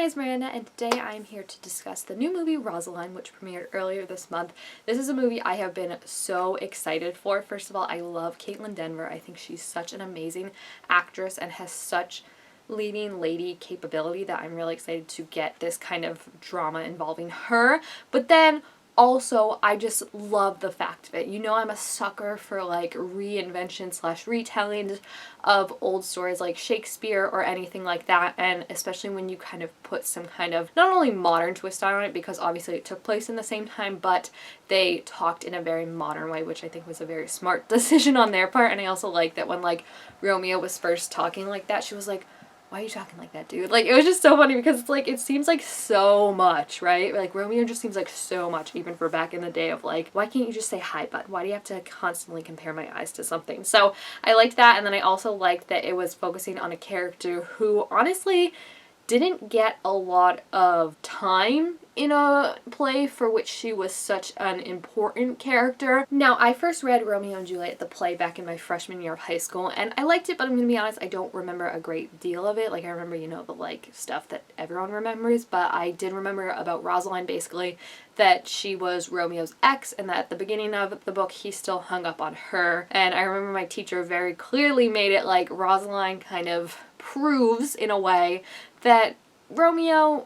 name is Miranda, and today I am here to discuss the new movie Rosaline, which premiered earlier this month. This is a movie I have been so excited for. First of all, I love Caitlin Denver. I think she's such an amazing actress and has such leading lady capability that I'm really excited to get this kind of drama involving her. But then also, I just love the fact of it. You know, I'm a sucker for like reinvention slash retellings of old stories like Shakespeare or anything like that, and especially when you kind of put some kind of not only modern twist on it, because obviously it took place in the same time, but they talked in a very modern way, which I think was a very smart decision on their part. And I also like that when like Romeo was first talking like that, she was like, why are you talking like that, dude? Like, it was just so funny because it's like, it seems like so much, right? Like, Romeo just seems like so much, even for back in the day of like, why can't you just say hi, bud? Why do you have to constantly compare my eyes to something? So I liked that, and then I also liked that it was focusing on a character who honestly didn't get a lot of time in a play for which she was such an important character. Now, I first read Romeo and Juliet, the play, back in my freshman year of high school, and I liked it, but I'm gonna be honest, I don't remember a great deal of it. Like, I remember, you know, the like stuff that everyone remembers, but I did remember about Rosaline basically that she was Romeo's ex, and that at the beginning of the book he still hung up on her. And I remember my teacher very clearly made it like Rosaline kind of proves in a way that Romeo,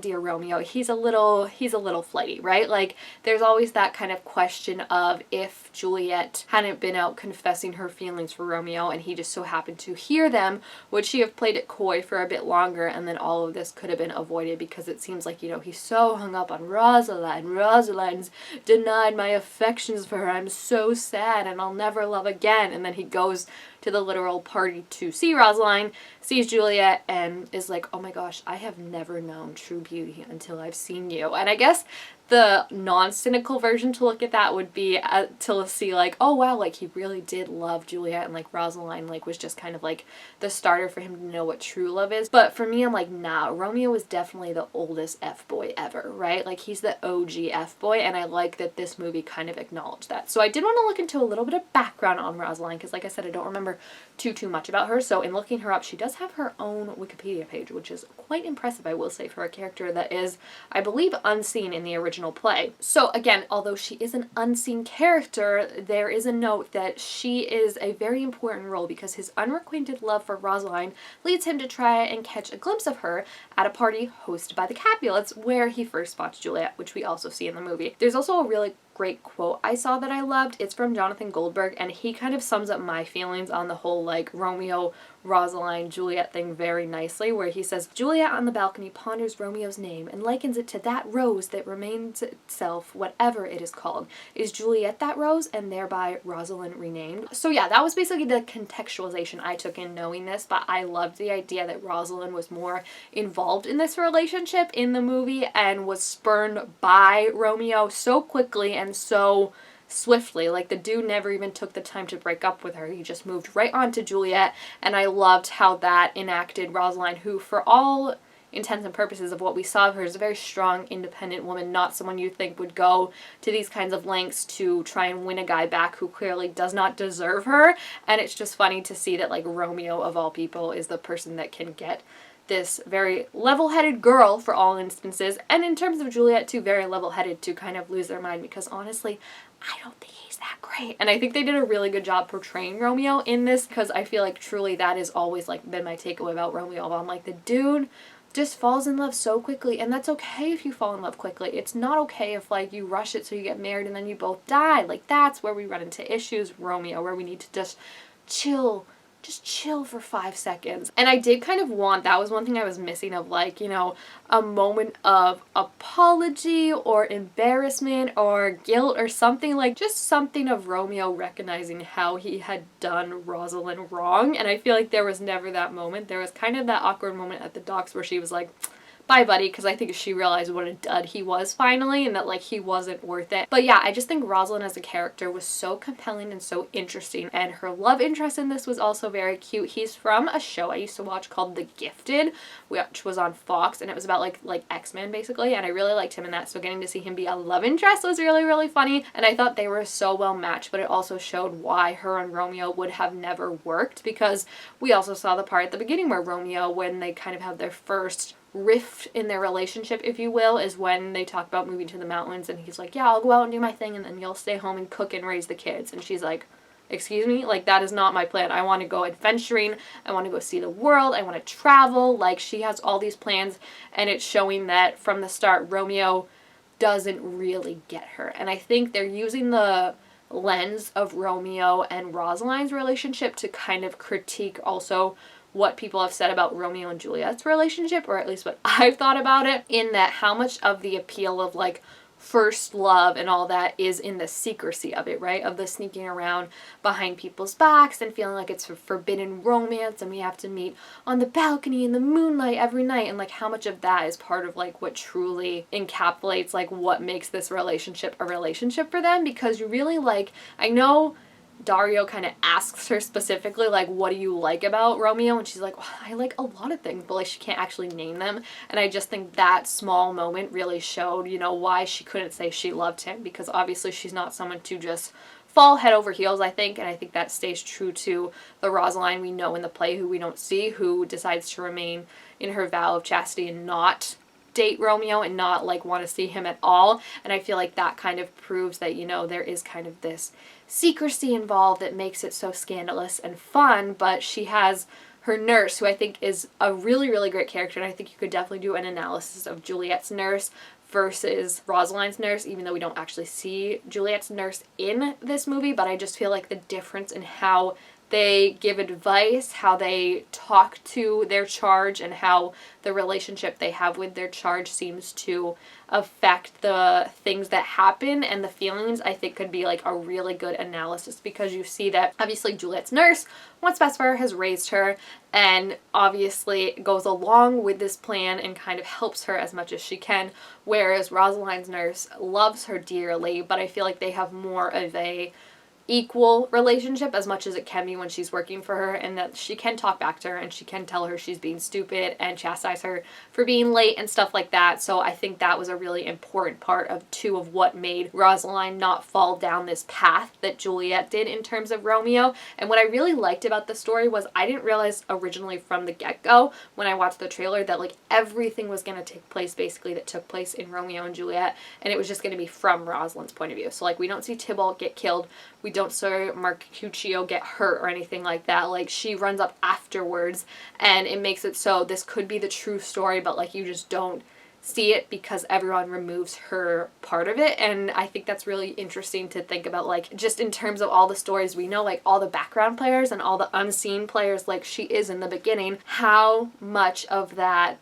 dear Romeo, he's a little flighty, right? Like, there's always that kind of question of if Juliet hadn't been out confessing her feelings for Romeo and he just so happened to hear them, would she have played it coy for a bit longer, and then all of this could have been avoided, because it seems like, you know, he's so hung up on Rosaline. Rosaline's denied my affections for her. I'm so sad and I'll never love again. And then he goes to the literal party to see Rosaline, sees Juliet, and is like, oh my gosh, I have never known true beauty until I've seen you. And I guess the non-cynical version to look at that would be to see like, oh wow, like he really did love Juliet, and like Rosaline like was just kind of like the starter for him to know what true love is. But for me, I'm like, nah, Romeo is definitely the oldest F-boy ever, right? Like, he's the OG F-boy, and I like that this movie kind of acknowledged that. So I did want to look into a little bit of background on Rosaline, because like I said, I don't remember too much about her. So in looking her up, she does have her own Wikipedia page, which is quite impressive, I will say, for a character that is, I believe, unseen in the original play. So again, although she is an unseen character, there is a note that she is a very important role, because his unrequited love for Rosaline leads him to try and catch a glimpse of her at a party hosted by the Capulets, where he first spots Juliet, which we also see in the movie. There's also a really great quote I saw that I loved. It's from Jonathan Goldberg, and he kind of sums up my feelings on the whole like Romeo, Rosaline, Juliet thing very nicely, where he says, Juliet on the balcony ponders Romeo's name and likens it to that rose that remains itself, whatever it is called. Is Juliet that rose, and thereby Rosaline renamed? So yeah, that was basically the contextualization I took in knowing this, but I loved the idea that Rosaline was more involved in this relationship in the movie and was spurned by Romeo so quickly and so swiftly. Like, the dude never even took the time to break up with her. He just moved right on to Juliet, and I loved how that enacted Rosaline, who for all intents and purposes of what we saw of her is a very strong, independent woman, not someone you think would go to these kinds of lengths to try and win a guy back who clearly does not deserve her. And it's just funny to see that like Romeo, of all people, is the person that can get this very level-headed girl, for all instances, and in terms of Juliet too, very level-headed, to kind of lose their mind, because honestly, I don't think he's that great. And I think they did a really good job portraying Romeo in this, because I feel like truly that has always like been my takeaway about Romeo. I'm like, the dude just falls in love so quickly, and that's okay if you fall in love quickly. It's not okay if like you rush it so you get married and then you both die. Like, that's where we run into issues, Romeo, where we need to just chill for 5 seconds. And I did kind of want, that was one thing I was missing, of like, you know, a moment of apology or embarrassment or guilt or something, like just something of Romeo recognizing how he had done Rosaline wrong. And I feel like there was never that moment. There was kind of that awkward moment at the docks where she was like, bye buddy, because I think she realized what a dud he was finally, and that like he wasn't worth it. But yeah, I just think Rosaline as a character was so compelling and so interesting, and her love interest in this was also very cute. He's from a show I used to watch called The Gifted, which was on Fox, and it was about like X-Men basically, and I really liked him in that, so getting to see him be a love interest was really funny, and I thought they were so well matched. But it also showed why her and Romeo would have never worked, because we also saw the part at the beginning where Romeo, when they kind of have their first rift in their relationship, if you will, is when they talk about moving to the mountains, and he's like, yeah, I'll go out and do my thing, and then you'll stay home and cook and raise the kids. And she's like, excuse me? Like, that is not my plan. I want to go adventuring. I want to go see the world. I want to travel. Like, she has all these plans, and it's showing that from the start, Romeo doesn't really get her. And I think they're using the lens of Romeo and Rosaline's relationship to kind of critique also what people have said about Romeo and Juliet's relationship, or at least what I've thought about it, in that how much of the appeal of like first love and all that is in the secrecy of it, right? Of the sneaking around behind people's backs and feeling like it's a forbidden romance and we have to meet on the balcony in the moonlight every night, and like how much of that is part of like what truly encapsulates like what makes this relationship a relationship for them. Because you really like, I know Dario kind of asks her specifically, like, what do you like about Romeo? And she's like, well, I like a lot of things, but like she can't actually name them. And I just think that small moment really showed, you know, why she couldn't say she loved him, because obviously she's not someone to just fall head over heels, I think. And I think that stays true to the Rosaline we know in the play, who we don't see, who decides to remain in her vow of chastity and not date Romeo and not like want to see him at all. And I feel like that kind of proves that, you know, there is kind of this secrecy involved that makes it so scandalous and fun. But she has her nurse, who I think is a really, really great character, and I think you could definitely do an analysis of Juliet's nurse versus Rosaline's nurse, even though we don't actually see Juliet's nurse in this movie. But I just feel like the difference in how they give advice, how they talk to their charge, and how the relationship they have with their charge seems to affect the things that happen and the feelings, I think could be like a really good analysis. Because you see that obviously Juliet's nurse wants best for her, has raised her, and obviously goes along with this plan and kind of helps her as much as she can, whereas Rosaline's nurse loves her dearly, but I feel like they have more of a equal relationship, as much as it can be when she's working for her, and that she can talk back to her and she can tell her she's being stupid and chastise her for being late and stuff like that. So I think that was a really important part of too of what made Rosaline not fall down this path that Juliet did in terms of Romeo. And what I really liked about the story was I didn't realize originally from the get-go when I watched the trailer that like everything was going to take place basically that took place in Romeo and Juliet, and it was just going to be from Rosaline's point of view. So like we don't see Tybalt get killed, we don't see Mercutio get hurt or anything like that. Like she runs up afterwards, and it makes it so this could be the true story, but like you just don't see it because everyone removes her part of it. And I think that's really interesting to think about, like just in terms of all the stories we know, like all the background players and all the unseen players like she is in the beginning, how much of that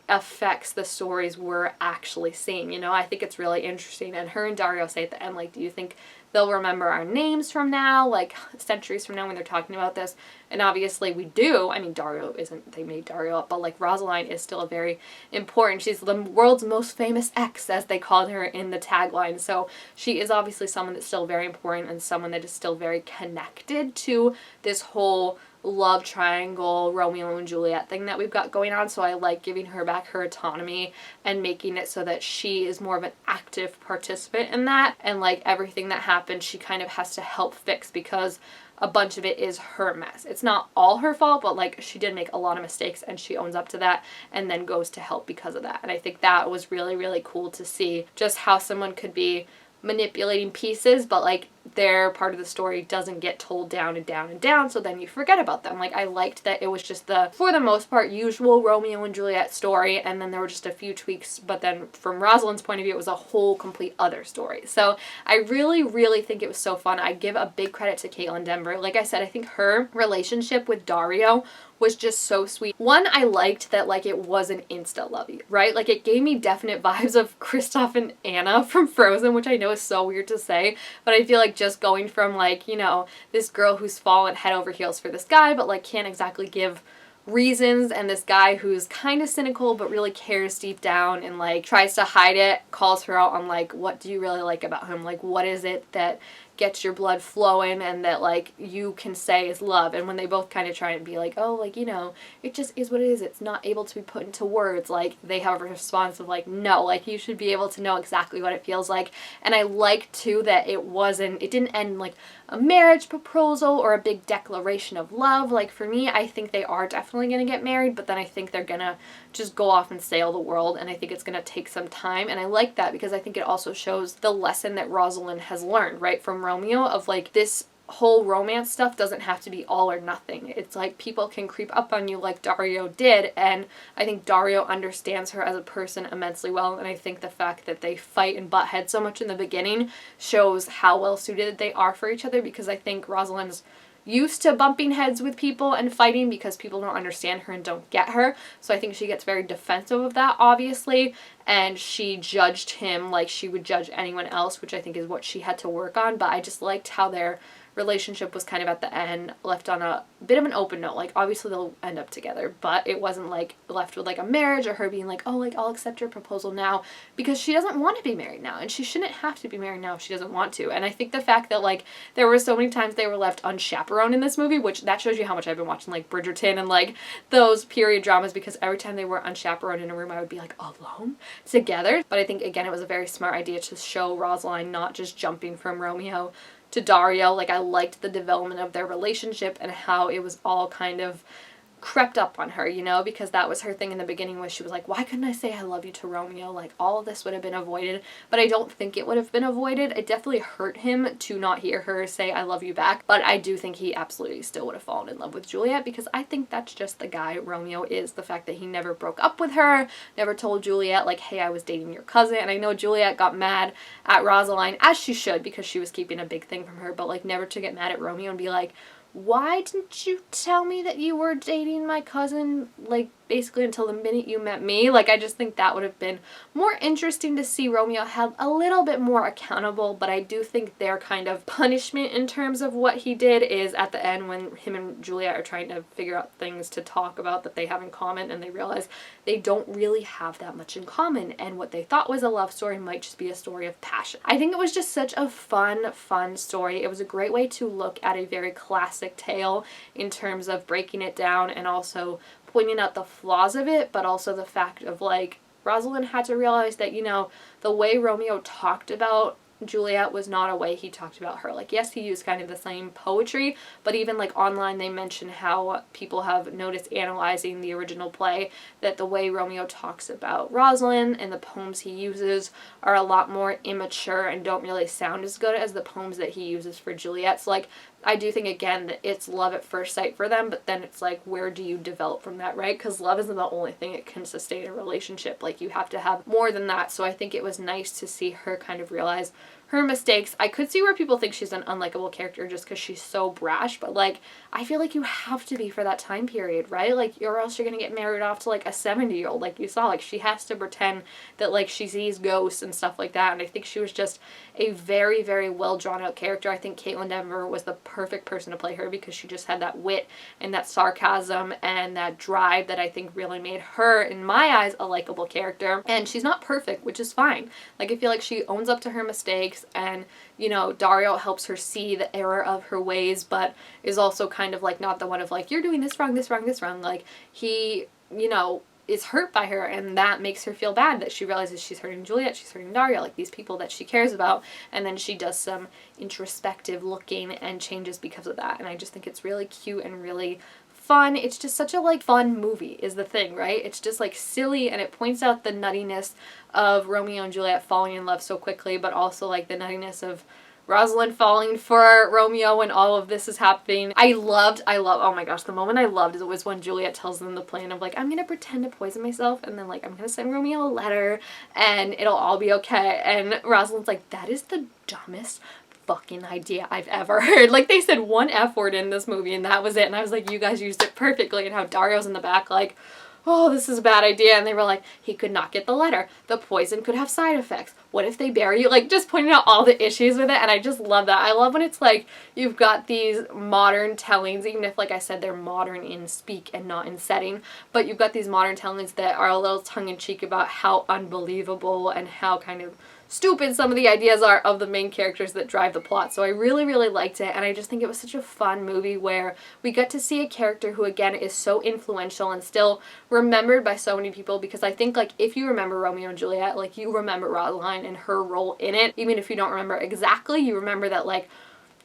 affects the stories we're actually seeing. You know, I think it's really interesting. And her and Dario say at the end, like, do you think they'll remember our names from now, like centuries from now when they're talking about this? And obviously we do. I mean, Dario isn't, they made Dario up, but like Rosaline is still a very important, she's the world's most famous ex, as they called her in the tagline. So she is obviously someone that's still very important and someone that is still very connected to this whole love triangle, Romeo and Juliet thing that we've got going on. So I like giving her back her autonomy and making it so that she is more of an active participant in that, and like everything that happens she kind of has to help fix, because a bunch of it is her mess. It's not all her fault, but like she did make a lot of mistakes and she owns up to that and then goes to help because of that. And I think that was really, really cool to see just how someone could be manipulating pieces, but like their part of the story doesn't get told down and down and down, so then you forget about them. Like I liked that it was just the, for the most part, usual Romeo and Juliet story, and then there were just a few tweaks, but then from Rosaline's point of view it was a whole complete other story. So I really, really think it was so fun. I give a big credit to Caitlin Denver. Like I said, I think her relationship with Dario was just so sweet. One, I liked that like it wasn't insta-lovey, right? Like it gave me definite vibes of Kristoff and Anna from Frozen, which I know is so weird to say, but I feel like just going from like, you know, this girl who's fallen head over heels for this guy, but like can't exactly give reasons, and this guy who's kind of cynical but really cares deep down and like tries to hide it, calls her out on like, what do you really like about him? Like what is it that gets your blood flowing and that like you can say is love. And when they both kind of try and be like, oh, like, you know, it just is what it is, it's not able to be put into words, like they have a response of like, no, like you should be able to know exactly what it feels like. And I like too that it didn't end like a marriage proposal or a big declaration of love. Like for me, I think they are definitely going to get married, but then I think they're going to just go off and sail the world, and I think it's going to take some time. And I like that because I think it also shows the lesson that Rosaline has learned, right, from Romeo, of like this whole romance stuff doesn't have to be all or nothing. It's like people can creep up on you like Dario did, and I think Dario understands her as a person immensely well, and I think the fact that they fight and butt heads so much in the beginning shows how well suited they are for each other, because I think Rosaline's used to bumping heads with people and fighting because people don't understand her and don't get her. So I think she gets very defensive of that, obviously, and she judged him like she would judge anyone else, which I think is what she had to work on. But I just liked how their relationship was kind of at the end left on a bit of an open note. Like obviously they'll end up together, but it wasn't like left with like a marriage or her being like, oh, like I'll accept your proposal now, because she doesn't want to be married now, and she shouldn't have to be married now if she doesn't want to. And I think the fact that like there were so many times they were left unchaperoned in this movie, which that shows you how much I've been watching like Bridgerton and like those period dramas, because every time they were unchaperoned in a room I would be like, alone together. But I think again it was a very smart idea to show Rosaline not just jumping from Romeo to Dario. Like I liked the development of their relationship and how it was all kind of crept up on her, you know, because that was her thing in the beginning, where she was like, why couldn't I say I love you to Romeo? Like all of this would have been avoided. But I don't think it would have been avoided. It definitely hurt him to not hear her say I love you back, but I do think he absolutely still would have fallen in love with Juliet, because I think that's just the guy Romeo is. The fact that he never broke up with her, never told Juliet like, hey, I was dating your cousin. And I know Juliet got mad at Rosaline, as she should, because she was keeping a big thing from her, but like never to get mad at Romeo and be like, why didn't you tell me that you were dating my cousin, like, basically until the minute you met me? Like, I just think that would have been more interesting to see Romeo held a little bit more accountable. But I do think their kind of punishment in terms of what he did is at the end, when him and Juliet are trying to figure out things to talk about that they have in common, and they realize they don't really have that much in common, and what they thought was a love story might just be a story of passion. I think it was just such a fun story. It was a great way to look at a very classic tale in terms of breaking it down and also pointing out the flaws of it, but also the fact of like Rosaline had to realize that, you know, the way Romeo talked about Juliet was not a way he talked about her. Like, yes, he used kind of the same poetry, but even like online they mention how people have noticed, analyzing the original play, that the way Romeo talks about Rosaline and the poems he uses are a lot more immature and don't really sound as good as the poems that he uses for Juliet. So like I do think again that it's love at first sight for them, but then it's like, where do you develop from that, right? Because love isn't the only thing that can sustain a relationship. Like you have to have more than that. So I think it was nice to see her kind of realize her mistakes. I could see where people think she's an unlikable character just because she's so brash, but like I feel like you have to be for that time period, right? Like, or else you're gonna get married off to like a 70-year-old, like you saw. Like she has to pretend that like she sees ghosts and stuff like that. And I think she was just a very, very well drawn out character. I think Caitlin Denver was the perfect person to play her, because she just had that wit and that sarcasm and that drive that I think really made her, in my eyes, a likable character. And she's not perfect, which is fine. Like I feel like she owns up to her mistakes, and you know, Dario helps her see the error of her ways, but is also kind of like not the one of like, you're doing this wrong, this wrong, this wrong. Like he, you know, is hurt by her, and that makes her feel bad that she realizes she's hurting Juliet, she's hurting Dario, like these people that she cares about, and then she does some introspective looking and changes because of that. And I just think it's really cute and really fun. It's just such a like fun movie is the thing, right? It's just like silly, and it points out the nuttiness of Romeo and Juliet falling in love so quickly, but also like the nuttiness of Rosaline falling for Romeo when all of this is happening. I love, oh my gosh, the moment I loved is it was when Juliet tells them the plan of like, I'm gonna pretend to poison myself, and then like I'm gonna send Romeo a letter and it'll all be okay. And Rosaline's like, that is the dumbest fucking idea I've ever heard. Like they said one F word in this movie and that was it. And I was like, you guys used it perfectly. And how Dario's in the back like, oh, this is a bad idea. And they were like, he could not get the letter. The poison could have side effects. What if they bury you? Like, just pointing out all the issues with it. And I just love that. I love when it's like, you've got these modern tellings, even if, like I said, they're modern in speak and not in setting. But you've got these modern tellings that are a little tongue-in-cheek about how unbelievable and how kind of stupid some of the ideas are of the main characters that drive the plot. So I really, really liked it, and I just think it was such a fun movie where we got to see a character who, again, is so influential and still remembered by so many people, because I think, like, if you remember Romeo and Juliet, like, you remember Rosaline and her role in it. Even if you don't remember exactly, you remember that, like,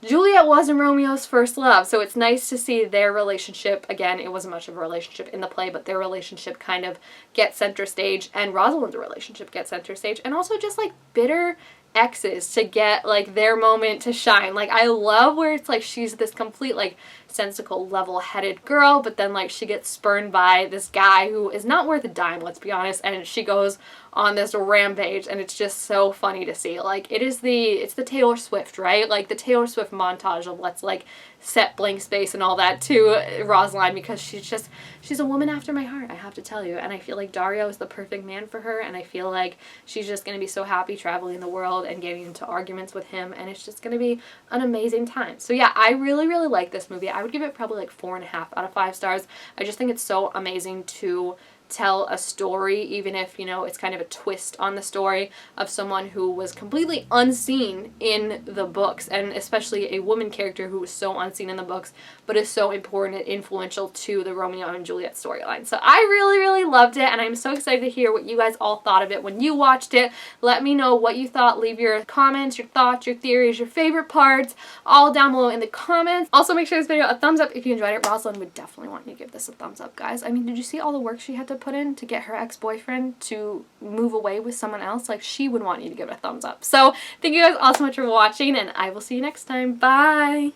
Juliet wasn't Romeo's first love, so it's nice to see their relationship, again, it wasn't much of a relationship in the play, but their relationship kind of get center stage, and Rosalind's relationship get center stage, and also just, like, bitter exes to get, like, their moment to shine. Like, I love where it's, like, she's this complete, like, sensical, level-headed girl, but then, like, she gets spurned by this guy who is not worth a dime, let's be honest, and she goes on this rampage, and it's just so funny to see. Like, it's the Taylor Swift, right? Like, the Taylor Swift montage of let's, like, set blank space and all that to Rosaline, because she's a woman after my heart, I have to tell you, and I feel like Dario is the perfect man for her, and I feel like she's just going to be so happy traveling the world and getting into arguments with him, and it's just going to be an amazing time. So yeah, I really, really like this movie. I would give it probably like 4.5 out of 5 stars. I just think it's so amazing to tell a story, even if, you know, it's kind of a twist on the story of someone who was completely unseen in the books, and especially a woman character who was so unseen in the books but is so important and influential to the Romeo and Juliet storyline. So I really, really loved it, and I'm so excited to hear what you guys all thought of it when you watched it. Let me know what you thought. Leave your comments, your thoughts, your theories, your favorite parts, all down below in the comments. Also, make sure this video a thumbs up if you enjoyed it. Rosalind would definitely want you to give this a thumbs up, guys. I mean, did you see all the work she had to put in to get her ex-boyfriend to move away with someone else? Like, she would want you to give it a thumbs up. So thank you guys all so much for watching, and I will see you next time. Bye!